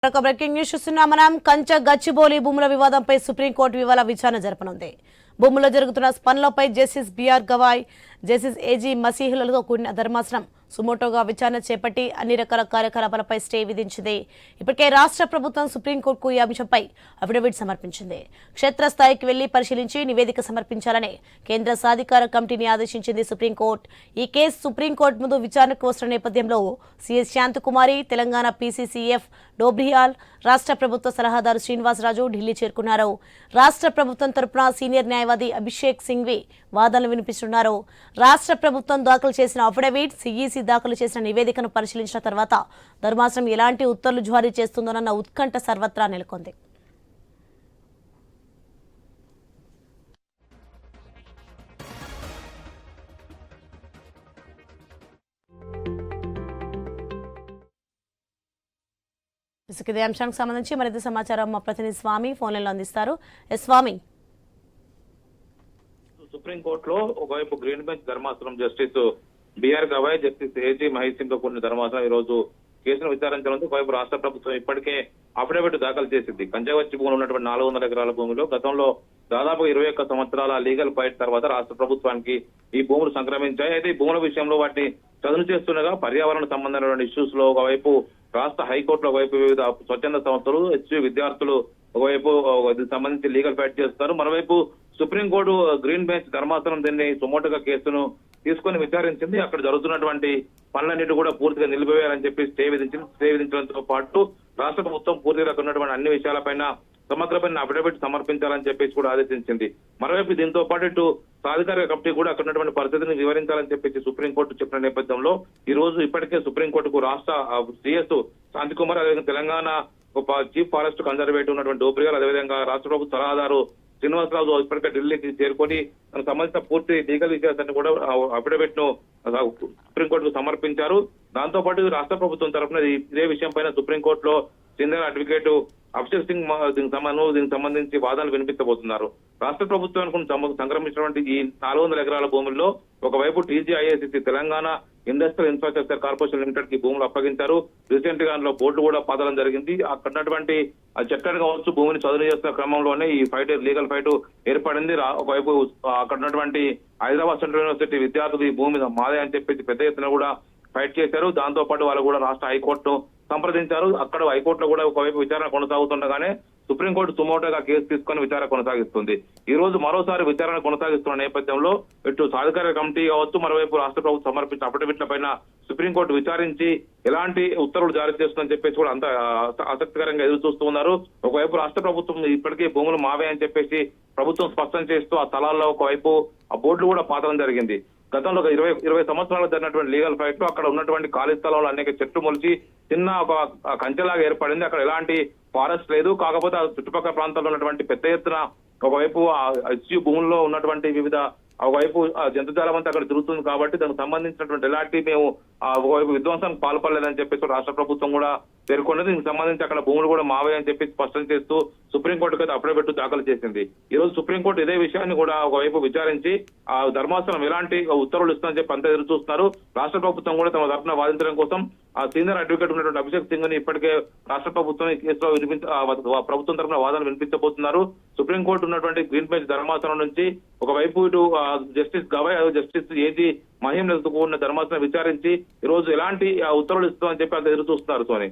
Breaking news చూస్తున్నాం. మనం కంచ గచ్చిబౌలి భూముల వివాదంపై సుప్రీంకోర్టు ఇవాళ విచారణ జరపనుంది. భూముల్లో జరుగుతున్న పనులపై justice B R Gavai, justice A G మసీహులతో కూడిన ధర్మాసనం సుమోటోగా విచారణ చేపట్టి అన్ని రకాల కార్యకలాపాలపై స్టే విధించింది. ఇప్పటికే రాష్ట్ర ప్రభుత్వం సుప్రీంకోర్టుకు ఈ అంశంపై అఫిడవిట్ సమర్పించింది. క్షేత్రస్థాయికి వెళ్లి పరిశీలించి నివేదిక సమర్పించాలని కేంద్ర సాధికార కమిటీని ఆదేశించింది సుప్రీంకోర్టు. ఈ కేసు సుప్రీంకోర్టు ముందు విచారణకు వస్తున్న నేపథ్యంలో సీఎస్ శాంతకుమారి, తెలంగాణ పీసీసీఎఫ్ డోబ్రియాల్, రాష్ట్ర ప్రభుత్వ సలహాదారు శ్రీనివాసరాజు ఢిల్లీ చేరుకున్నారు. రాష్ట్ర ప్రభుత్వం తరపున సీనియర్ న్యాయవాది అభిషేక్ సింఘ్వి వాదనలు వినిపిస్తున్నారు. రాష్ట్ర ప్రభుత్వం దాఖలు చేసిన అఫిడవిట్, సీఈసీ దాఖలు చేసిన నివేదికను పరిశీలించిన తర్వాత ధర్మాసనం ఎలాంటి ఉత్తర్వులు జారీ చేస్తుందోనన్న ఉత్కంఠ సర్వత్రా నెలకొంది. ఇదే అంశానికి సంబంధించి మరింత సమాచారం మా ప్రతినిధి స్వామి ఫోన్ లైన్లో అందిస్తారు. స్వామి, సుప్రీంకోర్టులో ఒకవైపు గ్రీన్ బెంచ్ ధర్మాసనం justice B R Gavai, justice A G మహేసింతో కూడిన ధర్మాసనం ఈ రోజు కేసును విచారించడంతో ఒకవైపు రాష్ట్ర ప్రభుత్వం ఇప్పటికే అఫిడవిట్ దాఖలు చేసింది. కంచగచ్చి భూములు ఉన్నటువంటి 400 ఎకరాల భూమిలో గతంలో దాదాపు 21 సంవత్సరాల లీగల్ ఫైట్ తర్వాత రాష్ట్ర ప్రభుత్వానికి ఈ భూములు సంక్రమించాయి. అయితే ఈ భూముల విషయంలో వాటిని చదును చేస్తుండగా పర్యావరణ సంబంధమైన ఇష్యూస్ లో ఒకవైపు రాష్ట్ర హైకోర్టులో ఒకవైపు వివిధ స్వచ్ఛంద సంస్థలు, హెచ్యూ విద్యార్థులు ఒకవైపు సంబంధించి లీగల్ ఫైట్ చేస్తారు. మరోవైపు సుప్రీంకోర్టు గ్రీన్ బెంచ్ ధర్మాసనం దీన్ని సుమోటోగా కేసును తీసుకొని విచారించింది. అక్కడ జరుగుతున్నటువంటి పనులన్నిటి కూడా పూర్తిగా నిలిపివేయాలని చెప్పి స్టే విధించడంతో పాటు రాష్ట్ర ప్రభుత్వం పూర్తిగా ఉన్నటువంటి అన్ని విషయాలపైన సమగ్రమైన అఫిడవిట్ సమర్పించాలని చెప్పేసి కూడా ఆదేశించింది. మరోవైపు దీంతో పాటు ఇటు సాధికార కమిటీ కూడా అక్కడ ఉన్నటువంటి పరిస్థితిని వివరించాలని చెప్పేసి సుప్రీంకోర్టు చెప్పిన నేపథ్యంలో ఈ రోజు ఇప్పటికే సుప్రీంకోర్టుకు రాష్ట్ర సీఎస్ శాంతకుమార్, అదేవిధంగా తెలంగాణ చీఫ్ ఫారెస్ట్ కన్జర్వేటివ్ ఉన్నటువంటి డోబ్రియాల్, అదేవిధంగా రాష్ట్ర ప్రభుత్వ సలహాదారు శ్రీనివాసరాజు ఇప్పటికే ఢిల్లీకి చేరుకొని దానికి సంబంధించిన పూర్తి లీగల్ విషయాన్ని కూడా అఫిడవిట్ ను సుప్రీంకోర్టుకు సమర్పించారు. దాంతో పాటు రాష్ట్ర ప్రభుత్వం తరఫున ఇదే విషయం పైన సుప్రీంకోర్టులో సీనియర్ అడ్వకేట్ అభిషేక్ సింగ్ దీనికి సంబంధించి వాదనలు వినిపించబోతున్నారు. రాష్ట్ర ప్రభుత్వానికి సంక్రమించినటువంటి ఈ 400 ఎకరాల భూముల్లో ఒకవైపు TGIACC Telangana Industrial Infrastructure Corporation Limited కి భూములు అప్పగించారు. రీసెంట్ గా అందులో బోర్డు కూడా పాదడం జరిగింది. అక్కడ ఉన్నటువంటి చట్టాన్ని కావచ్చు, భూమిని చదును చేస్తున్న క్రమంలోనే ఈ ఫైట్ లీగల్ ఫైట్ ఏర్పడింది. ఒకవైపు అక్కడ ఉన్నటువంటి హైదరాబాద్ సెంట్రల్ యూనివర్సిటీ విద్యార్థులు ఈ భూమి మాదే అని చెప్పేసి పెద్ద ఎత్తున కూడా ఫైట్ చేశారు. దాంతో పాటు వాళ్ళు కూడా రాష్ట్ర హైకోర్టును సంప్రదించారు. అక్కడ హైకోర్టులో కూడా ఒకవైపు విచారణ కొనసాగుతుండగానే సుప్రీంకోర్టు సుమోటోగా కేసు తీసుకొని విచారణ కొనసాగిస్తుంది. ఈ రోజు మరోసారి విచారణ కొనసాగిస్తున్న నేపథ్యంలో ఇటు సాధికార కమిటీ కావచ్చు, మరోవైపు రాష్ట్ర ప్రభుత్వం సమర్పించిన అఫిడవిట్ల పైన సుప్రీంకోర్టు విచారించి ఎలాంటి ఉత్తర్వులు జారీ చేస్తుందని చెప్పేసి కూడా అంత ఆసక్తికరంగా ఎదురు చూస్తూ ఉన్నారు. ఒకవైపు రాష్ట్ర ప్రభుత్వం ఇప్పటికే భూములు మావే అని చెప్పేసి ప్రభుత్వం స్పష్టం చేస్తూ ఆ స్థలాల్లో ఒకవైపు ఆ బోర్డులు కూడా పాతడం జరిగింది. గతంలో 20 సంవత్సరాలు జరిగినటువంటి లీగల్ ఫైట్ లో అక్కడ ఉన్నటువంటి ఖాళీ స్థలంలో అనేక చెట్లు మొలిచి చిన్న ఒక కంచెలాగా ఏర్పడింది. అక్కడ ఎలాంటి ఫారెస్ట్ లేదు. కాకపోతే ఆ చుట్టుపక్కల ప్రాంతాల్లో ఉన్నటువంటి పెద్ద ఎత్తున ఒకవైపు హెచ్యూ భూముల్లో ఉన్నటువంటి వివిధ ఒకవైపు జంతుజాలం అంతా అక్కడ తిరుగుతుంది కాబట్టి దానికి సంబంధించినటువంటి ఎలాంటి మేము ఒకవైపు విధ్వంసానికి పాల్పడలేదని చెప్పేసి రాష్ట్ర ప్రభుత్వం కూడా పేర్కొన్నది. దీనికి సంబంధించి అక్కడ భూములు కూడా మావే అని చెప్పి స్పష్టం చేస్తూ సుప్రీంకోర్టుకు అయితే అఫిడవిట్ దాఖలు చేసింది. ఈ రోజు సుప్రీంకోర్టు ఇదే విషయాన్ని కూడా ఒకవైపు విచారించి ఆ ధర్మాసనం ఎలాంటి ఉత్తర్వులు ఇస్తుందని చెప్పి అంతా ఎదురు చూస్తున్నారు. రాష్ట్ర ప్రభుత్వం కూడా తమ తరఫున వాదించడం కోసం ఆ సీనియర్ అడ్వకేట్ ఉన్నటువంటి అభిషేక్ సింగ్ ని ఇప్పటికే రాష్ట్ర ప్రభుత్వం ఈ కేసులో ప్రభుత్వం తరఫున వాదనలు వినిపించబోతున్నారు. సుప్రీంకోర్టు ఉన్నటువంటి గ్రీన్ బెంచ్ ధర్మాసనం నుంచి ఒకవైపు ఇటు జస్టిస్ గవాయ్, జస్టిస్ ఏజీ మహీంలతో కూడిన ధర్మాసనం విచారించి ఈ రోజు ఎలాంటి ఉత్తర్వులు ఇస్తుందని చెప్పి అంత ఎదురు చూస్తున్నారు. సోని.